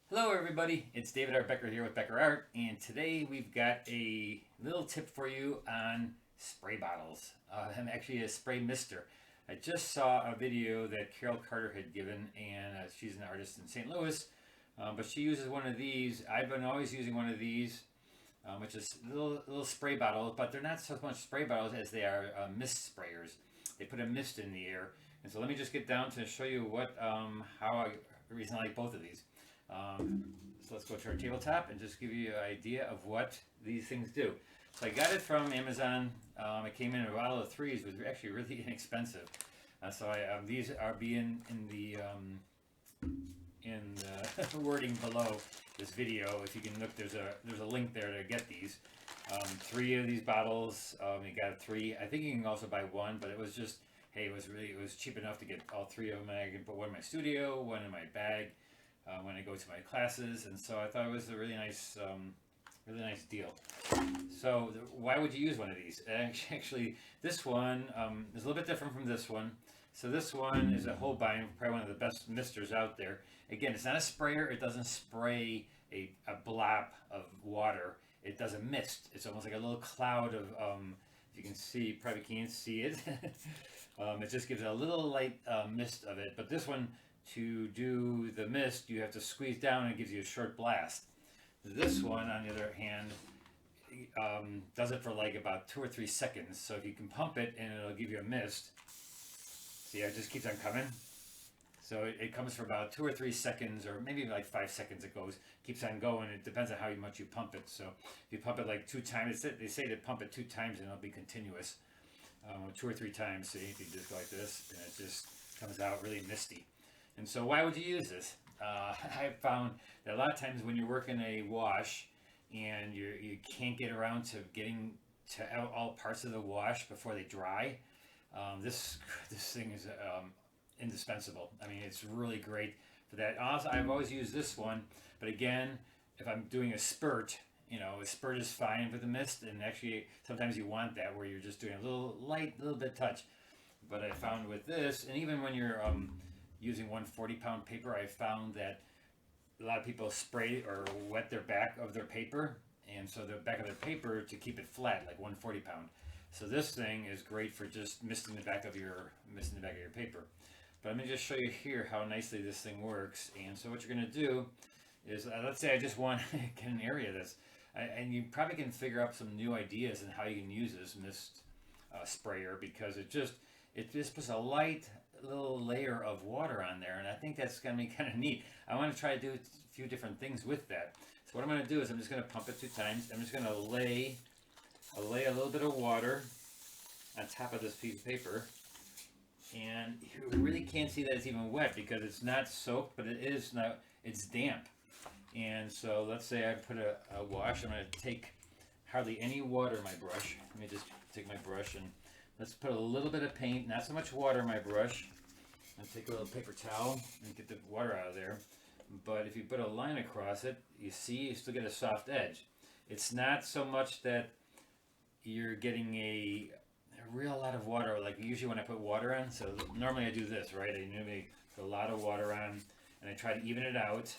Hello everybody, it's David R. Becker here with BeckerArt, and today we've got a little tip for you on spray bottles. I'm actually a spray mister. I just saw a video that Carol Carter had given, and she's an artist in St. Louis, but she uses one of these. I've been always using one of these, which is little spray bottles, but they're not so much spray bottles as they are mist sprayers. They put a mist in the air, and so let me just get down to show you the reason I like both of these. Um, so let's go to our tabletop and just give you an idea of what these things do. So I got it from Amazon. It came in a bottle of threes. It was actually really inexpensive. These are being in the wording below this video. If you can look, there's a link there to get these. Three of these bottles. You got three. I think you can also buy one, but it was just hey, it was cheap enough to get all three of them. And I can put one in my studio, one in my bag when I go to my classes, and so I thought it was a really nice deal. So why would you use one of these? Actually, this one is a little bit different from this one. So this one is a Holbein, probably one of the best misters out there. Again, it's not a sprayer. It doesn't spray a blob of water. It does a mist. It's almost like a little cloud of, if you can see, probably can't see it. It just gives a little light mist of it. But this one, to do the mist, you have to squeeze down and it gives you a short blast. This one, on the other hand, does it for like about 2 or 3 seconds. So if you can pump it and it'll give you a mist. See, it just keeps on coming. So it comes for about 2 or 3 seconds, or maybe like 5 seconds. It keeps on going. It depends on how much you pump it. So if you pump it like 2 times, they say to pump it 2 times and it'll be continuous. 2 or 3 times. See, if you just go like this, and it just comes out really misty. And so, why would you use this? I found that a lot of times when you're working a wash and you can't get around to getting to all parts of the wash before they dry, this thing is indispensable. I mean, it's really great for that. Also, I've always used this one, but again, if I'm doing a spurt, a spurt is fine for the mist, and actually sometimes you want that where you're just doing a little bit touch. But I found with this, and even when you're using 140-pound paper, I found that a lot of people spray or wet their back of their paper, and so the back of their paper to keep it flat, like 140-pound. So this thing is great for just misting the back of your paper. But let me just show you here how nicely this thing works. And so what you're going to do is, let's say I just want to get an area and you probably can figure out some new ideas on how you can use this mist sprayer, because it just puts a light little layer of water on there, and I think that's going to be kind of neat. I want to try to do a few different things with that. So what I'm going to do is I'm just going to pump it 2 times. I'm just going to lay a little bit of water on top of this piece of paper, and you really can't see that it's even wet because it's not soaked, but it is now, it's damp. And so let's say I put a wash. I'm going to take hardly any water in my brush. Let me just take my brush and let's put a little bit of paint, not so much water in my brush. I'll take a little paper towel and get the water out of there. But if you put a line across it, you still get a soft edge. It's not so much that you're getting a real lot of water, like usually when I put water on. So normally I do this, right? I normally put a lot of water on and I try to even it out.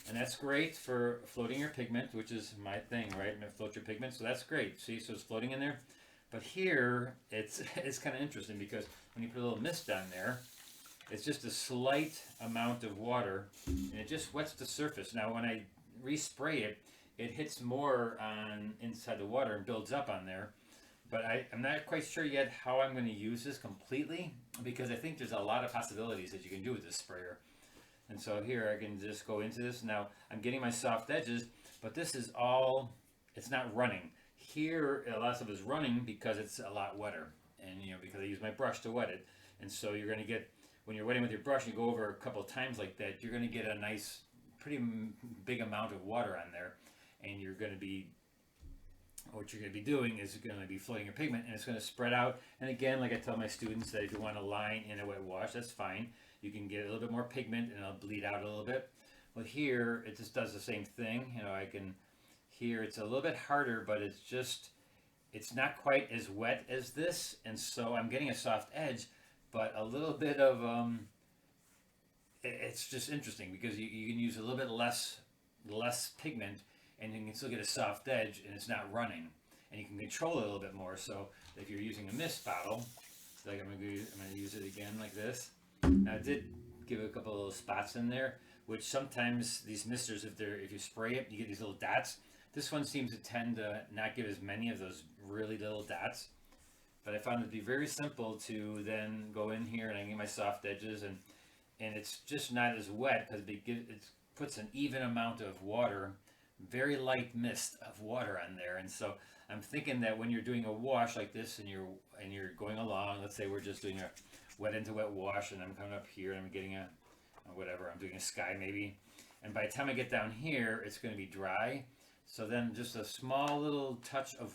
And that's great for floating your pigment, which is my thing, right? I'm gonna float your pigment, so that's great. See, so it's floating in there. But here, it's kind of interesting because when you put a little mist on there, it's just a slight amount of water, and it just wets the surface. Now, when I respray it, it hits more on inside the water and builds up on there. But I'm not quite sure yet how I'm going to use this completely, because I think there's a lot of possibilities that you can do with this sprayer. And so here I can just go into this. Now I'm getting my soft edges, but this is all, it's not running. Here, a lot of stuff is running because it's a lot wetter, and because I use my brush to wet it. And so you're going to get, when you're wetting with your brush, you go over a couple of times like that, you're going to get a nice, pretty big amount of water on there, and what you're going to be doing is you're going to be floating your pigment, and it's going to spread out. And again, like I tell my students, that if you want a line in a wet wash, that's fine. You can get a little bit more pigment, and it'll bleed out a little bit. Well, here it just does the same thing. Here it's a little bit harder, but it's not quite as wet as this, and so I'm getting a soft edge, but a little bit of it's just interesting because you can use a little bit less pigment, and you can still get a soft edge, and it's not running, and you can control it a little bit more. So if you're using a mist bottle, like I'm gonna use it again like this. Now I did give a couple of little spots in there, which sometimes these misters, if you spray it, you get these little dots. This one seems to tend to not give as many of those really little dots, but I found it to be very simple to then go in here and I get my soft edges, and it's just not as wet because it puts an even amount of water, very light mist of water on there. And so I'm thinking that when you're doing a wash like this and you're going along, let's say we're just doing a wet into wet wash, and I'm coming up here and I'm getting a whatever, I'm doing a sky maybe, and by the time I get down here it's going to be dry. So then just a small little touch of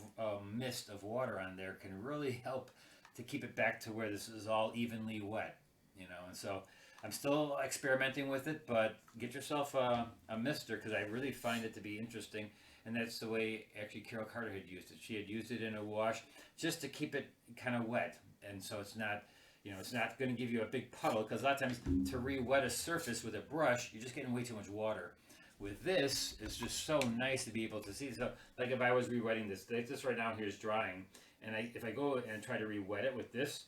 mist of water on there can really help to keep it back to where this is all evenly wet, you know. And so I'm still experimenting with it, but get yourself a mister, because I really find it to be interesting. And that's the way actually Carol Carter had used it. She had used it in a wash just to keep it kind of wet, and so it's not, you know, it's not going to give you a big puddle, because a lot of times to re-wet a surface with a brush, you're just getting way too much water. With this, it's just so nice to be able to see. So, like if I was re-wetting this right now here is drying, and if I go and try to re-wet it with this,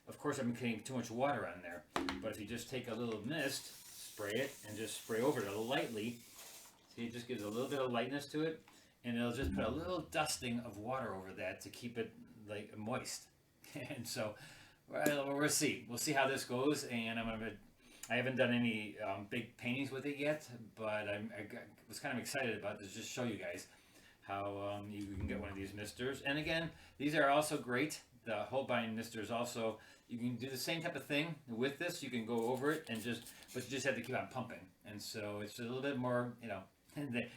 of course I'm getting too much water on there. But if you just take a little mist, spray it, and just spray over it lightly, see, it just gives a little bit of lightness to it, and it'll just put a little dusting of water over that to keep it like moist. And so, well, we'll see. We'll see how this goes, and I haven't done any big paintings with it yet, but was kind of excited about this, just show you guys how you can get one of these misters. And again, these are also great. The Holbein misters also, you can do the same type of thing with this. You can go over it but you just have to keep on pumping. And so it's a little bit more, you know,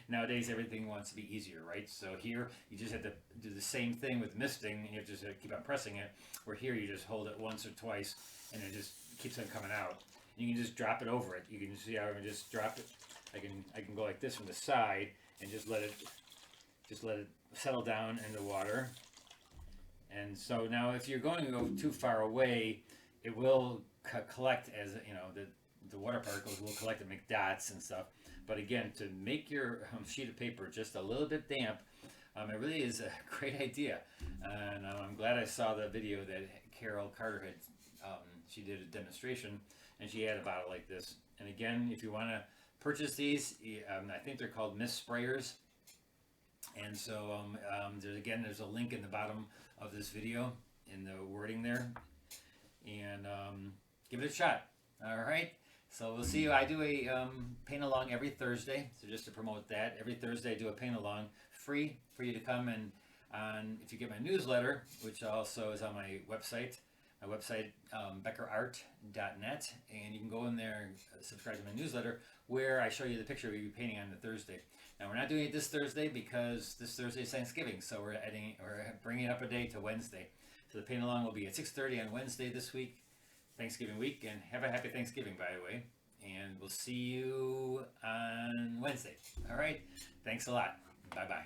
nowadays everything wants to be easier, right? So here you just have to do the same thing with misting, and you have to just keep on pressing it. Where here you just hold it once or twice, and it just keeps on coming out. You can just drop it over it. You can see how I can just drop it. I can go like this from the side and just let it settle down in the water. And so now if you're going to go too far away, it will collect, as you know, the water particles will collect and make dots and stuff. But again, to make your sheet of paper just a little bit damp, it really is a great idea. And I'm glad I saw the video that Carol Carter had. She did a demonstration, and she had a bottle like this. And again, if you want to purchase these, I think they're called mist sprayers. And so there's a link in the bottom of this video in the wording there, and give it a shot. All right. So we'll see you. I do a paint along every Thursday. So just to promote that, every Thursday I do a paint along, free for you to come and if you get my newsletter, which also is on my website, BeckerArt.net, and you can go in there and subscribe to my newsletter where I show you the picture of you painting on the Thursday. Now we're not doing it this Thursday because this Thursday is Thanksgiving, so we're bringing it up a day to Wednesday. So the paint along will be at 6:30 on Wednesday this week, Thanksgiving week, and have a happy Thanksgiving, by the way. And we'll see you on Wednesday. All right. Thanks a lot. Bye-bye.